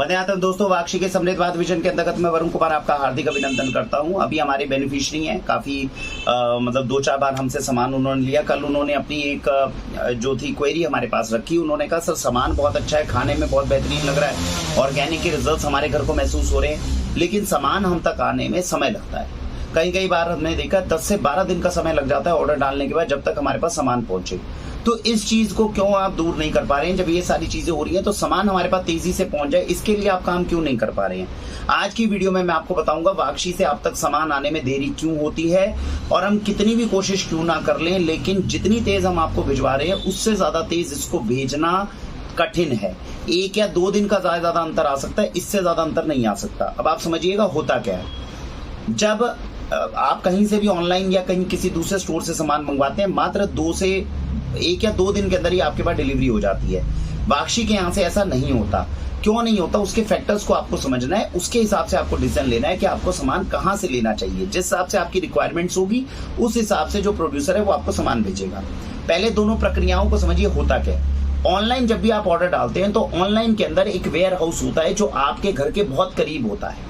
वंदे मातरम दोस्तों, वाक्षी के समृद्ध भारत विजन के अंतर्गत मैं वरुण कुमार आपका हार्दिक अभिनंदन करता हूं। अभी हमारे बेनिफिशियरी हैं, काफ़ी मतलब 2-4 बार हमसे सामान उन्होंने लिया। कल उन्होंने अपनी एक जो थी क्वेरी हमारे पास रखी। उन्होंने कहा सर सामान बहुत अच्छा है, खाने में बहुत बेहतरीन लग रहा है, ऑर्गेनिक के रिजल्ट हमारे घर को महसूस हो रहे हैं, लेकिन सामान हम तक आने में समय लगता है। कई बार हमने देखा 10 से 12 दिन का समय लग जाता है ऑर्डर डालने के बाद, जब तक हमारे पास सामान पहुंचे। तो इस चीज को क्यों आप दूर नहीं कर पा रहे हैं? जब ये सारी चीजें हो रही हैं तो सामान हमारे पास तेजी से पहुंच जाए, इसके लिए आप काम क्यों नहीं कर पा रहे हैं? आज की वीडियो में मैं आपको बताऊंगा वाक्षी से आप तक सामान आने में देरी क्यों होती है, और हम कितनी भी कोशिश क्यों ना कर लें, लेकिन जितनी तेज हम आपको भिजवा रहे हैं उससे ज्यादा तेज इसको भेजना कठिन है। 1 या 2 दिन का ज्यादा अंतर आ सकता है, इससे ज्यादा अंतर नहीं आ सकता। अब आप समझिएगा होता क्या है। जब आप कहीं से भी ऑनलाइन या कहीं किसी दूसरे स्टोर से सामान मंगवाते हैं, मात्र 1 या 2 दिन के अंदर ही आपके पास डिलीवरी हो जाती है। वाक्षी के यहाँ से ऐसा नहीं होता। क्यों नहीं होता? उसके फैक्टर्स को आपको समझना है, उसके हिसाब से आपको डिसीजन लेना है कि आपको सामान कहाँ से लेना चाहिए। जिस हिसाब से आपकी रिक्वायरमेंट्स होगी उस हिसाब से जो प्रोड्यूसर है वो आपको सामान भेजेगा। पहले दोनों प्रक्रियाओं को समझिए होता क्या है। ऑनलाइन जब भी आप ऑर्डर डालते हैं तो ऑनलाइन के अंदर एक वेयर हाउस होता है जो आपके घर के बहुत करीब होता है।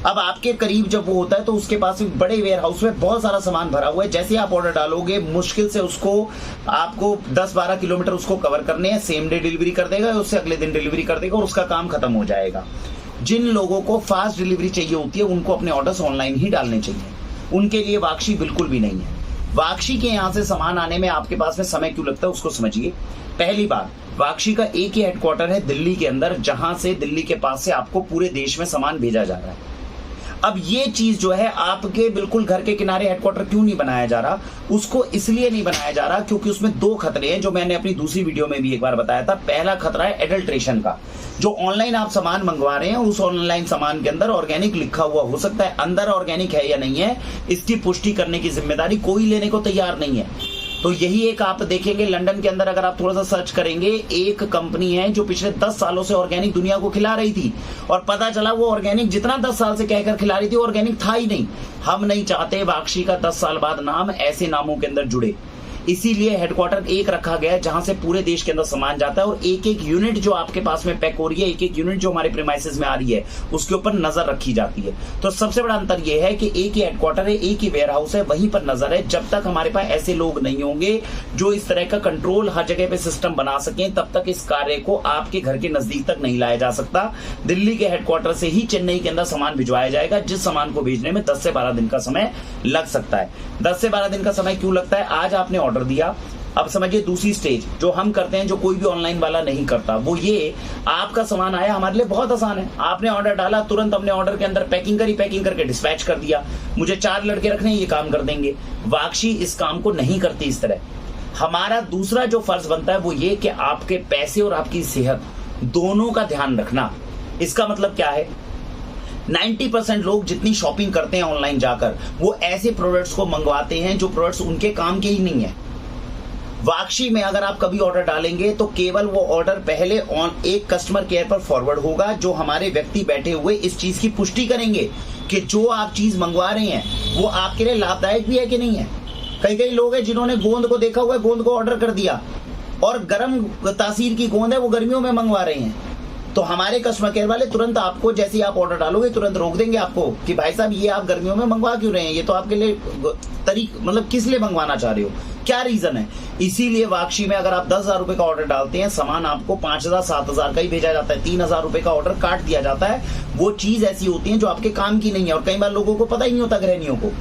अब आपके करीब जब वो होता है तो उसके पास एक बड़े वेयर हाउस में बहुत सारा सामान भरा हुआ है। जैसे आप ऑर्डर डालोगे मुश्किल से उसको आपको 10-12 किलोमीटर उसको कवर करने हैं, सेम डे डिलीवरी कर देगा, उससे अगले दिन डिलीवरी कर देगा और उसका काम खत्म हो जाएगा। जिन लोगों को फास्ट डिलीवरी चाहिए होती है उनको अपने ऑर्डर्स ऑनलाइन ही डालने चाहिए, उनके लिए वाक्षी बिल्कुल भी नहीं है। वाक्षी के यहाँ से सामान आने में आपके पास में समय क्यों लगता है उसको समझिए। पहली बात, वाक्षी का एक ही हेडक्वार्टर है दिल्ली के अंदर, जहां से दिल्ली के पास से आपको पूरे देश में सामान भेजा जा रहा है। अब ये चीज जो है आपके बिल्कुल घर के किनारे हेडक्वार्टर क्यों नहीं बनाया जा रहा? उसको इसलिए नहीं बनाया जा रहा क्योंकि उसमें 2 खतरे हैं, जो मैंने अपनी दूसरी वीडियो में भी एक बार बताया था। पहला खतरा है एडल्ट्रेशन का। जो ऑनलाइन आप सामान मंगवा रहे हैं उस ऑनलाइन सामान के अंदर ऑर्गेनिक लिखा हुआ हो सकता है, अंदर ऑर्गेनिक है या नहीं है इसकी पुष्टि करने की जिम्मेदारी कोई लेने को तैयार नहीं है। तो यही एक आप देखेंगे लंदन के अंदर, अगर आप थोड़ा सा सर्च करेंगे, एक कंपनी है जो पिछले 10 सालों से ऑर्गेनिक दुनिया को खिला रही थी और पता चला वो ऑर्गेनिक जितना 10 साल से कहकर खिला रही थी ऑर्गेनिक था ही नहीं। हम नहीं चाहते वाक्षी का 10 साल बाद नाम ऐसे नामों के अंदर जुड़े, इसीलिए हेडक्वार्टर एक रखा गया है जहां से पूरे देश के अंदर सामान जाता है और एक यूनिट जो आपके पास में पैक हो रही है, एक यूनिट जो हमारे प्रीमाइसेस में आ रही है उसके ऊपर नजर रखी जाती है। तो सबसे बड़ा अंतर यह है कि एक ही हेडक्वार्टर है, एक ही वेयर हाउस है, वहीं पर नजर है। जब तक हमारे पास ऐसे लोग नहीं होंगे जो इस तरह का कंट्रोल हर जगह पे सिस्टम बना सकें, तब तक इस कार्य को आपके घर के नजदीक तक नहीं लाया जा सकता। दिल्ली के हेडक्वार्टर से ही चेन्नई के अंदर सामान भिजवाया जाएगा, जिस सामान को भेजने में 10 से 12 दिन का समय लग सकता है। 10 से 12 दिन का समय क्यों लगता है? आज आपने ऑर्डर दिया, अब समझिए दूसरी स्टेज जो हम करते हैं, जो कोई भी ऑनलाइन वाला नहीं करता, वो ये आपका सामान आया, हमारे लिए बहुत आसान है। आपने ऑर्डर डाला, तुरंत हमने ऑर्डर के अंदर पैकिंग करी, पैकिंग करके डिस्पैच कर दिया। मुझे 4 लड़के रखने हैं, ये काम कर देंगे। वाक्षी इस काम को नहीं करती इस तरह। हमारा दूसरा जो फर्ज बनता है वो ये कि आपके पैसे और आपकी सेहत दोनों का ध्यान रखना। इसका मतलब क्या है? 90% लोग जितनी शॉपिंग करते हैं ऑनलाइन जाकर, वो ऐसे प्रोडक्ट्स को मंगवाते हैं जो प्रोडक्ट्स उनके काम के ही नहीं है। वाक्षी में अगर आप कभी ऑर्डर डालेंगे तो केवल वो ऑर्डर पहले एक कस्टमर केयर पर फॉरवर्ड होगा, जो हमारे व्यक्ति बैठे हुए इस चीज की पुष्टि करेंगे कि जो आप चीज मंगवा रहे हैं वो आपके लिए लाभदायक भी है कि नहीं है। कई लोग हैं जिन्होंने गोंद को देखा हुआ है, गोंद को ऑर्डर कर दिया और गर्म तासीर की गोंद है वो गर्मियों में मंगवा रहे हैं। तो हमारे कस्टमर केयर वाले तुरंत आपको, जैसे ही आप ऑर्डर डालोगे, तुरंत रोक देंगे आपको कि भाई साहब ये आप गर्मियों में मंगवा क्यों रहे हैं, ये तो आपके लिए मतलब किस लिए मंगवाना चाह रहे हो, क्या रीजन है? इसीलिए वाक्षी में अगर आप 10,000 रुपए का ऑर्डर डालते हैं, सामान आपको 5,000-7,000 का ही भेजा जाता है, 3,000 रुपए का ऑर्डर काट दिया जाता है। वो चीज ऐसी होती है जो आपके काम की नहीं है और कई बार लोगों को पता ही नहीं होता, गृहिणियों को।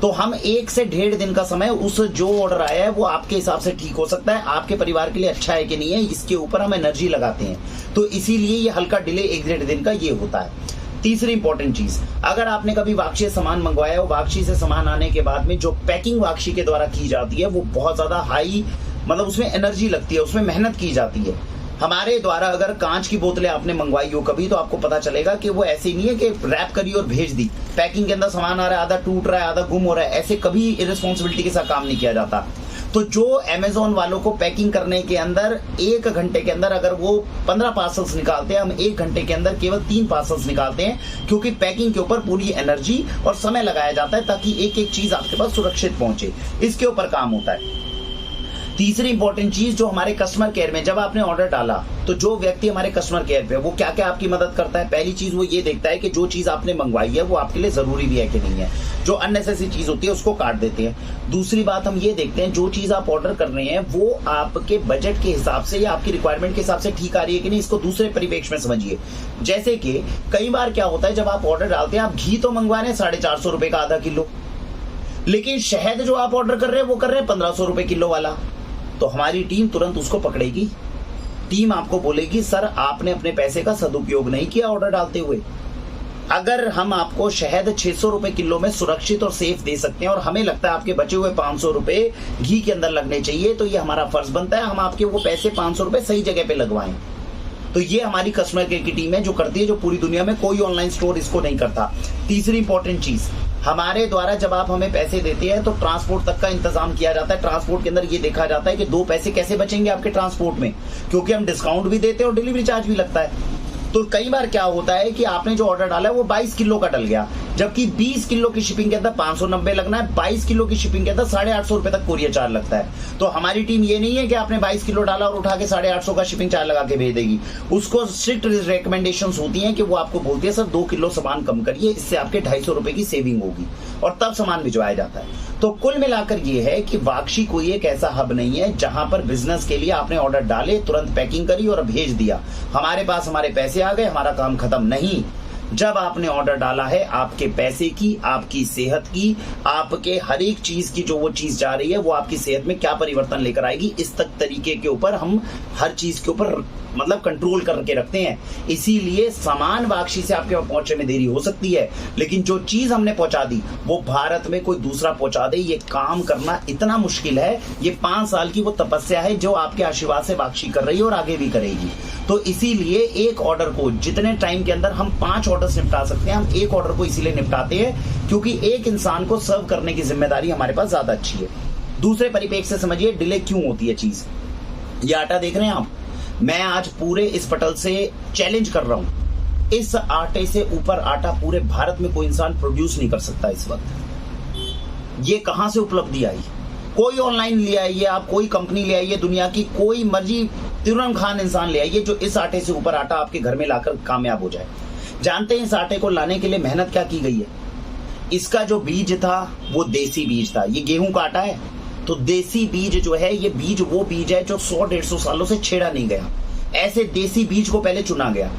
तो हम 1 से 1.5 दिन का समय, उस जो ऑर्डर आया है वो आपके हिसाब से ठीक हो सकता है, आपके परिवार के लिए अच्छा है कि नहीं है, इसके ऊपर हम एनर्जी लगाते हैं। तो इसीलिए ये हल्का डिले 1-1.5 दिन का ये होता है। तीसरी इंपॉर्टेंट चीज, अगर आपने कभी वाक्षी से सामान मंगवाया हो, वाक्षी से सामान आने के बाद में जो पैकिंग वाक्षी के द्वारा की जाती है वो बहुत ज्यादा हाई, मतलब उसमें एनर्जी लगती है, उसमें मेहनत की जाती है। हमारे द्वारा अगर कांच की बोतलें आपने मंगवाई हो कभी, तो आपको पता चलेगा कि वो ऐसी नहीं है कि रैप करी और भेज दी। पैकिंग के अंदर सामान आ रहा है, आधा टूट रहा है, आधा गुम हो रहा है, ऐसे कभी इररिस्पॉन्सिबिलिटी के साथ काम नहीं किया जाता। तो जो अमेजोन वालों को पैकिंग करने के अंदर 1 घंटे के अंदर अगर वो 15 पार्सल्स निकालते हैं, हम 1 घंटे के अंदर केवल 3 पार्सल्स निकालते हैं, क्योंकि पैकिंग के ऊपर पूरी एनर्जी और समय लगाया जाता है ताकि एक एक चीज आपके पास सुरक्षित पहुंचे। इसके ऊपर काम होता है। तीसरी इंपॉर्टेंट चीज जो हमारे कस्टमर केयर में जब आपने ऑर्डर डाला तो जो व्यक्ति हमारे कस्टमर केयर पे वो क्या क्या आपकी मदद करता है। पहली चीज वो ये देखता है कि जो चीज आपने मंगवाई है वो आपके लिए जरूरी भी है कि नहीं है, जो अननेसेसरी चीज होती है उसको काट देते हैं। दूसरी बात हम ये देखते हैं जो चीज आप ऑर्डर कर रहे हैं वो आपके बजट के हिसाब से या आपकी रिक्वायरमेंट के हिसाब से ठीक आ रही है कि नहीं, इसको दूसरे परिप्रेक्ष्य में समझिए। जैसे कि कई बार क्या होता है जब आप ऑर्डर डालते हैं, आप घी तो मंगवा रहे हैं 450 रुपए का आधा किलो, लेकिन शहद जो आप ऑर्डर कर रहे हैं वो कर रहे हैं 1500 रुपए किलो वाला, तो हमारी टीम तुरंत उसको पकड़ेगी। टीम आपको बोलेगी सर आपने अपने पैसे का सदुपयोग नहीं किया ऑर्डर डालते हुए। अगर हम आपको शहद 600 रुपए किलो में सुरक्षित और सेफ दे सकते हैं और हमें लगता है आपके बचे हुए 500 रुपए घी के अंदर लगने चाहिए, तो ये हमारा फर्ज बनता है हम आपके वो पैसे 500 रुपए सही जगह पे लगवाएं। तो ये हमारी कस्टमर केयर की टीम है जो करती है, जो पूरी दुनिया में कोई ऑनलाइन स्टोर इसको नहीं करता। तीसरी इंपॉर्टेंट चीज, हमारे द्वारा जब आप हमें पैसे देते हैं तो ट्रांसपोर्ट तक का इंतजाम किया जाता है। ट्रांसपोर्ट के अंदर ये देखा जाता है कि 2 पैसे कैसे बचेंगे आपके ट्रांसपोर्ट में, क्योंकि हम डिस्काउंट भी देते हैं और डिलीवरी चार्ज भी लगता है। तो कई बार क्या होता है कि आपने जो ऑर्डर डाला है वो 22 किलो का डल गया, जबकि 20 किलो की शिपिंग के अंदर 590 लगना है, 22 किलो की शिपिंग के अंदर 850 रुपए तक कोरियर चार्ज लगता है। तो हमारी टीम ये नहीं है कि आपने 22 किलो डाला और उठा के 850 का शिपिंग चार्ज लगा के भेज देगी। उसको स्ट्रिक्ट रिकमेंडेशंस होती हैं कि वो आपको बोलती है सर 2 किलो सामान कम करिए, इससे आपके 250 रुपए की सेविंग होगी, और तब सामान भिजवाया जाता है। तो कुल मिलाकर ये है कि वाक्षी कोई एक ऐसा हब नहीं है जहां पर बिजनेस के लिए आपने ऑर्डर डाले, तुरंत पैकिंग करी और भेज दिया, हमारे पास हमारे पैसे आ गए, हमारा काम खत्म। नहीं, जब आपने ऑर्डर डाला है आपके पैसे की, आपकी सेहत की, आपके हर एक चीज की जो वो चीज जा रही है वो आपकी सेहत में क्या परिवर्तन लेकर आएगी, इस तक तरीके के ऊपर हम हर चीज के ऊपर मतलब कंट्रोल करके रखते हैं। इसीलिए सामान वाक्षी से आपके पास पहुंचने में देरी हो सकती है, लेकिन जो चीज हमने पहुंचा दी वो भारत में कोई दूसरा पहुंचा दे, ये काम करना इतना मुश्किल है। ये 5 साल की वो तपस्या है जो आपके आशीर्वाद से वाक्षी कर रही है और आगे भी करेगी। तो इसीलिए एक ऑर्डर को जितने टाइम के अंदर हम 5 ऑर्डर निपटा सकते हैं, हम एक ऑर्डर को इसीलिए निपटाते हैं क्योंकि एक इंसान को सर्व करने की जिम्मेदारी हमारे पास ज्यादा अच्छी है। दूसरे परिप्रेक्ष्य से समझिए डिले क्यों होती है चीज। ये आटा देख रहे हैं आप, मैं आज पूरे इस पटल से चैलेंज कर रहा हूं, इस आटे से ऊपर आटा पूरे भारत में कोई इंसान प्रोड्यूस नहीं कर सकता इस वक्त। ये कहां से उपलब्धि आई? कोई ऑनलाइन ले आइए आप, कोई कंपनी ले आइए, दुनिया की कोई मर्जी तिरुन खान इंसान ले आइए जो इस आटे से ऊपर आटा आपके घर में लाकर कामयाब हो जाए। जानते हैं इस आटे को लाने के लिए मेहनत क्या की गई है? इसका जो बीज था वो देसी बीज था। ये गेहूं का आटा है तो देसी बीज जो है, ये बीज वो बीज है जो 100-150 सालों से छेड़ा नहीं गया। ऐसे देसी बीज को पहले चुना गया,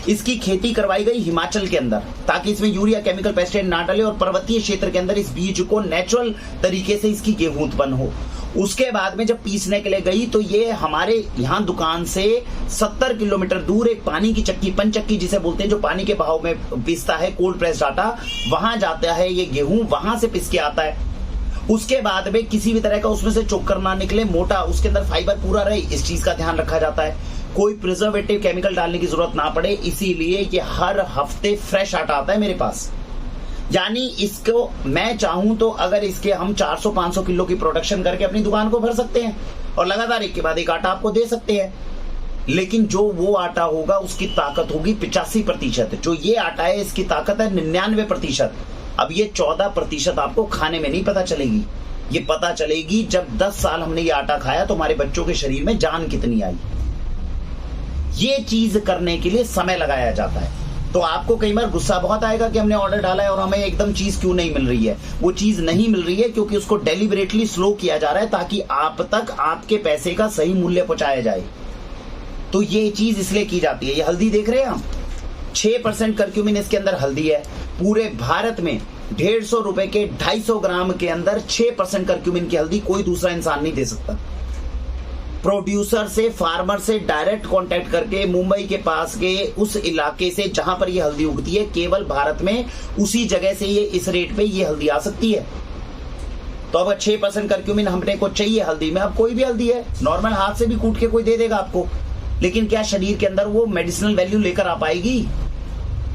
इसकी खेती करवाई गई हिमाचल के अंदर ताकि इसमें यूरिया केमिकल पेस्टिसाइड ना डाले और पर्वतीय क्षेत्र के अंदर इस बीज को नेचुरल तरीके से इसकी गेहूं उत्पन्न हो। उसके बाद में जब पीसने के लिए गई तो ये हमारे यहाँ दुकान से 70 किलोमीटर दूर एक पानी की चक्की, पंचक्की जिसे बोलते हैं, जो पानी के बहाव में पिसता है कोल्ड प्रेस्ड आटा, वहां जाता है ये गेहूं, वहां से पिस के आता है। उसके बाद में किसी भी तरह का उसमें से चोकर ना निकले, मोटा, उसके अंदर फाइबर पूरा रहे, इस चीज का ध्यान रखा जाता है। कोई प्रिजर्वेटिव केमिकल डालने की जरूरत ना पड़े, इसीलिए ये हर हफ्ते फ्रेश आटा आता है मेरे पास। यानी इसको मैं चाहूं तो अगर इसके हम 400-500 किलो की प्रोडक्शन करके अपनी दुकान को भर सकते हैं और लगातार एक के बाद एक आटा आपको दे सकते हैं। लेकिन जो वो आटा होगा उसकी ताकत होगी 85%, जो ये आटा है इसकी ताकत है 99%। अब ये 14% आपको खाने में नहीं पता चलेगी, ये पता चलेगी जब 10 साल हमने ये आटा खाया तो हमारे बच्चों के शरीर में जान कितनी आई। ये चीज करने के लिए समय लगाया जाता है। तो आपको कई बार गुस्सा बहुत आएगा कि हमने ऑर्डर डाला है और हमें एकदम चीज क्यों नहीं मिल रही है। वो चीज नहीं मिल रही है क्योंकि उसको डेलिबरेटली स्लो किया जा रहा है ताकि आप तक आपके पैसे का सही मूल्य पहुंचाया जाए। तो ये चीज इसलिए की जाती है। ये हल्दी देख रहे हैं हम, 6% करक्यूमिन इसके अंदर हल्दी है। पूरे भारत में 150 रुपए के 250 ग्राम के अंदर 6% करक्यूमिन की हल्दी कोई दूसरा इंसान नहीं दे सकता। प्रोड्यूसर से, फार्मर से डायरेक्ट कांटेक्ट करके मुंबई के पास के उस इलाके से जहां पर ये हल्दी उगती है, केवल भारत में उसी जगह से ये इस रेट पे ये हल्दी आ सकती है। तो अब 6% करक्यूमिन हमने को चाहिए हल्दी में, अब कोई भी हल्दी है नॉर्मल हाथ से भी कूट के कोई दे देगा आपको, लेकिन क्या शरीर के अंदर वो मेडिसिनल वैल्यू लेकर आ पाएगी?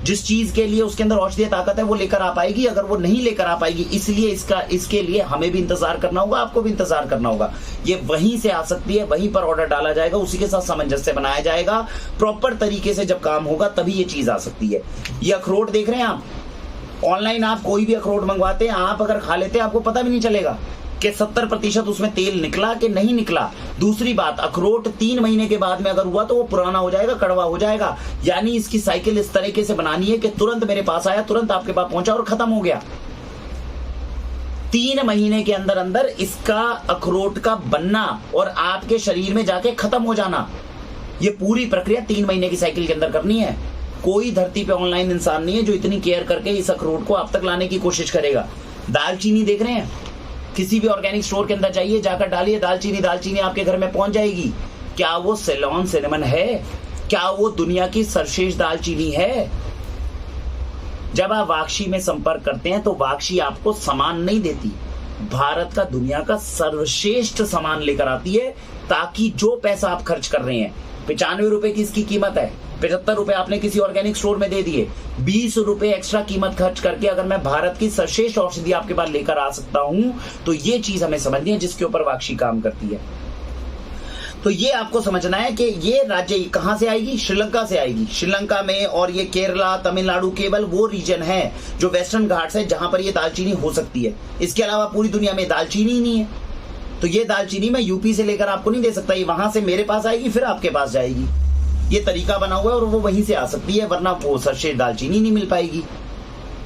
जिस चीज के लिए उसके अंदर औषधीय ताकत है वो लेकर आ पाएगी? अगर वो नहीं लेकर आ पाएगी, इसलिए इसके लिए हमें भी इंतजार करना होगा, आपको भी इंतजार करना होगा। ये वहीं से आ सकती है, वहीं पर ऑर्डर डाला जाएगा, उसी के साथ सामंजस्य बनाया जाएगा, प्रॉपर तरीके से जब काम होगा तभी ये चीज आ सकती है। ये अखरोट देख रहे हैं आप, ऑनलाइन आप कोई भी अखरोट मंगवाते हैं, आप अगर खा लेते हैं आपको पता भी नहीं चलेगा। कि 70% उसमें तेल निकला कि नहीं निकला। दूसरी बात, अखरोट 3 महीने के बाद में अगर हुआ तो वो पुराना हो जाएगा, कड़वा हो जाएगा। यानी इसकी साइकिल इस तरीके से बनानी है कि तुरंत मेरे पास आया, तुरंत आपके पास पहुंचा और खत्म हो गया। 3 महीने के अंदर अंदर इसका अखरोट का बनना और आपके शरीर में जाके खत्म हो जाना, ये पूरी प्रक्रिया 3 महीने की साइकिल के अंदर करनी है। कोई धरती पे ऑनलाइन इंसान नहीं है जो इतनी केयर करके इस अखरोट को आप तक लाने की कोशिश करेगा। दालचीनी देख रहे हैं, किसी भी ऑर्गेनिक स्टोर के अंदर जाइए, जाकर डालिए दालचीनी आपके घर में पहुंच जाएगी। क्या वो सेलोन सिनेमन है? क्या वो दुनिया की सर्वश्रेष्ठ दालचीनी है? जब आप वाक्षी में संपर्क करते हैं तो वाक्षी आपको सामान नहीं देती, भारत का दुनिया का सर्वश्रेष्ठ सामान लेकर आती है, ताकि जो पैसा आप खर्च कर रहे हैं, 95 रुपए की इसकी कीमत है, 75 रुपए आपने किसी ऑर्गेनिक स्टोर में दे दिए, 20 रुपए एक्स्ट्रा कीमत खर्च करके अगर मैं भारत की सर्वश्रेष्ठ औषधि आपके पास लेकर आ सकता हूं, तो ये चीज हमें समझनी है जिसके ऊपर वाक्षी काम करती है। तो ये आपको समझना है कि ये राज्य कहां से आएगी? श्रीलंका से आएगी। श्रीलंका में और ये केरला, तमिलनाडु, केवल वो रीजन है जो वेस्टर्न घाट्स है जहां पर ये दालचीनी हो सकती है। इसके अलावा पूरी दुनिया में दालचीनी ही नहीं है। तो ये दालचीनी मैं यूपी से लेकर आपको नहीं दे सकता, ये वहां से मेरे पास आएगी फिर आपके पास जाएगी। ये तरीका बना हुआ है और वो वहीं से आ सकती है, वरना वो सर्वश्रेष्ठ दालचीनी नहीं मिल पाएगी।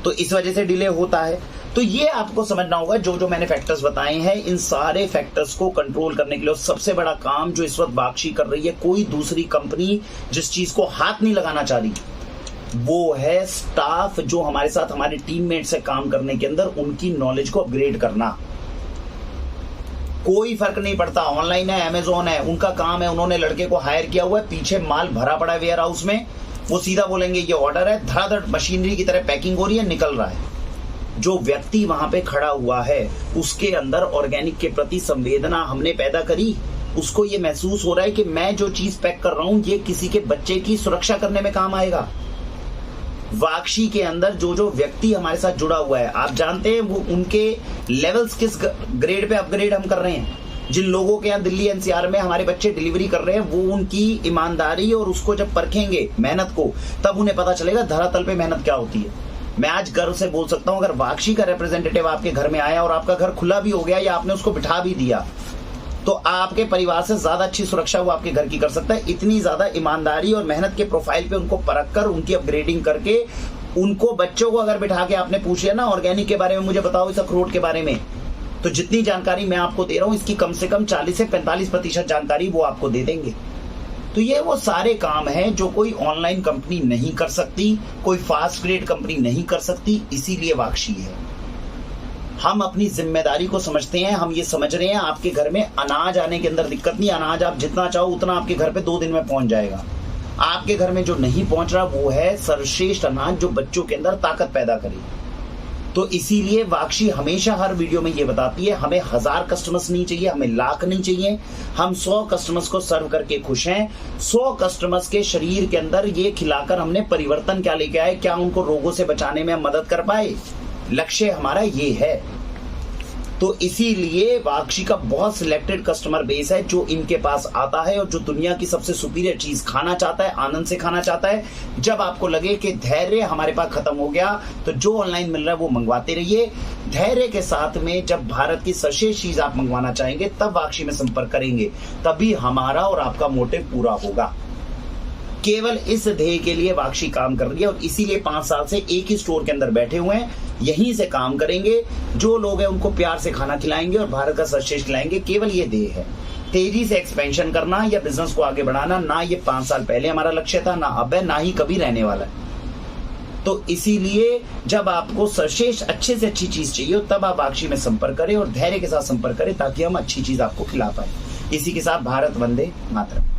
तो इस वजह से डिले होता है। तो ये आपको समझना होगा, जो मैंने फैक्टर्स बताए हैं, इन सारे फैक्टर्स को कंट्रोल करने के लिए सबसे बड़ा काम जो इस वक्त वाक्षी कर रही है, कोई दूसरी कंपनी जिस चीज को हाथ नहीं लगाना चाह रही, वो है स्टाफ जो हमारे साथ हमारे टीममेट से काम करने के अंदर उनकी नॉलेज को अपग्रेड करना। कोई फर्क नहीं पड़ता, ऑनलाइन है, अमेजोन है, उनका काम है, उन्होंने लड़के को हायर किया हुआ है, पीछे माल भरा पड़ा है वेयर हाउस में, वो सीधा बोलेंगे ये ऑर्डर है, धड़ाधड़ मशीनरी की तरह पैकिंग हो रही है, निकल रहा है। जो व्यक्ति वहां पे खड़ा हुआ है उसके अंदर ऑर्गेनिक के प्रति संवेदना हमने पैदा करी, उसको ये महसूस हो रहा है कि मैं जो चीज पैक कर रहा हूं ये किसी के बच्चे की सुरक्षा करने में काम आएगा। वाक्षी के अंदर जो व्यक्ति हमारे साथ जुड़ा हुआ है, आप जानते हैं वो उनके लेवल्स किस ग्रेड पे अपग्रेड हम कर रहे हैं। जिन लोगों के यहाँ दिल्ली एनसीआर में हमारे बच्चे डिलीवरी कर रहे हैं, वो उनकी ईमानदारी और उसको जब परखेंगे मेहनत को, तब उन्हें पता चलेगा धरातल पे मेहनत क्या होती है। मैं आज गर्व से बोल सकता हूं, अगर वाक्षी का रिप्रेजेंटेटिव आपके घर में आया और आपका घर खुला भी हो गया या आपने उसको बिठा भी दिया, तो आपके परिवार से ज्यादा अच्छी सुरक्षा वो आपके घर की कर सकता है। इतनी ज्यादा ईमानदारी और मेहनत के प्रोफाइल पे उनको परख कर, उनकी अपग्रेडिंग करके, उनको बच्चों को अगर बिठा के आपने पूछ लिया ना ऑर्गेनिक के बारे में, मुझे बताओ इस अखरोट के बारे में, तो जितनी जानकारी मैं आपको दे रहा हूं इसकी कम से कम 40 से 45% जानकारी वो आपको दे देंगे। तो ये वो सारे काम हैं जो कोई ऑनलाइन कंपनी नहीं कर सकती, कोई फास्ट ग्रेड कंपनी नहीं कर सकती, इसीलिए वाक्षी है। हम अपनी जिम्मेदारी को समझते हैं, हम ये समझ रहे हैं आपके घर में अनाज आने के अंदर दिक्कत नहीं, अनाज आप जितना चाहो उतना आपके घर पे 2 दिन में पहुंच जाएगा। आपके घर में जो नहीं पहुंच रहा वो है सर्वश्रेष्ठ अनाज जो बच्चों के अंदर ताकत पैदा करे। तो इसीलिए वाक्षी हमेशा हर वीडियो में ये बताती है, हमें 1000 कस्टमर्स नहीं चाहिए, हमें लाख नहीं चाहिए, हम 100 कस्टमर्स को सर्व करके खुश हैं। 100 कस्टमर्स के शरीर के अंदर ये खिलाकर हमने परिवर्तन क्या लेके आए, क्या उनको रोगों से बचाने में हम मदद कर पाए, लक्ष्य हमारा ये है। तो इसीलिए वाक्षी का बहुत सिलेक्टेड कस्टमर बेस है जो इनके पास आता है और जो दुनिया की सबसे सुपीरियर चीज खाना चाहता है, आनंद से खाना चाहता है। जब आपको लगे कि धैर्य हमारे पास खत्म हो गया, तो जो ऑनलाइन मिल रहा है वो मंगवाते रहिए। धैर्य के साथ में जब भारत की सर्वश्रेष्ठ चीज आप मंगवाना चाहेंगे तब वाक्षी में संपर्क करेंगे, तभी हमारा और आपका मोटिव पूरा होगा। केवल इस ध्येय के लिए वाक्षी काम कर रही है और इसीलिए 5 साल से एक ही स्टोर के अंदर बैठे हुए हैं, यहीं से काम करेंगे। जो लोग हैं उनको प्यार से खाना खिलाएंगे और भारत का सर्वश्रेष्ठ खिलाएंगे, केवल ये ध्येय है। तेजी से एक्सपेंशन करना या बिजनेस को आगे बढ़ाना, ना ये 5 साल पहले हमारा लक्ष्य था, ना अब है, ना ही कभी रहने वाला है। तो इसीलिए जब आपको सर्वश्रेष्ठ अच्छे से अच्छी चीज चाहिए हो तब आप वाक्षी में संपर्क करें और धैर्य के साथ संपर्क करें, ताकि हम अच्छी चीज आपको खिला पाए। इसी के साथ भारत वंदे मातरम।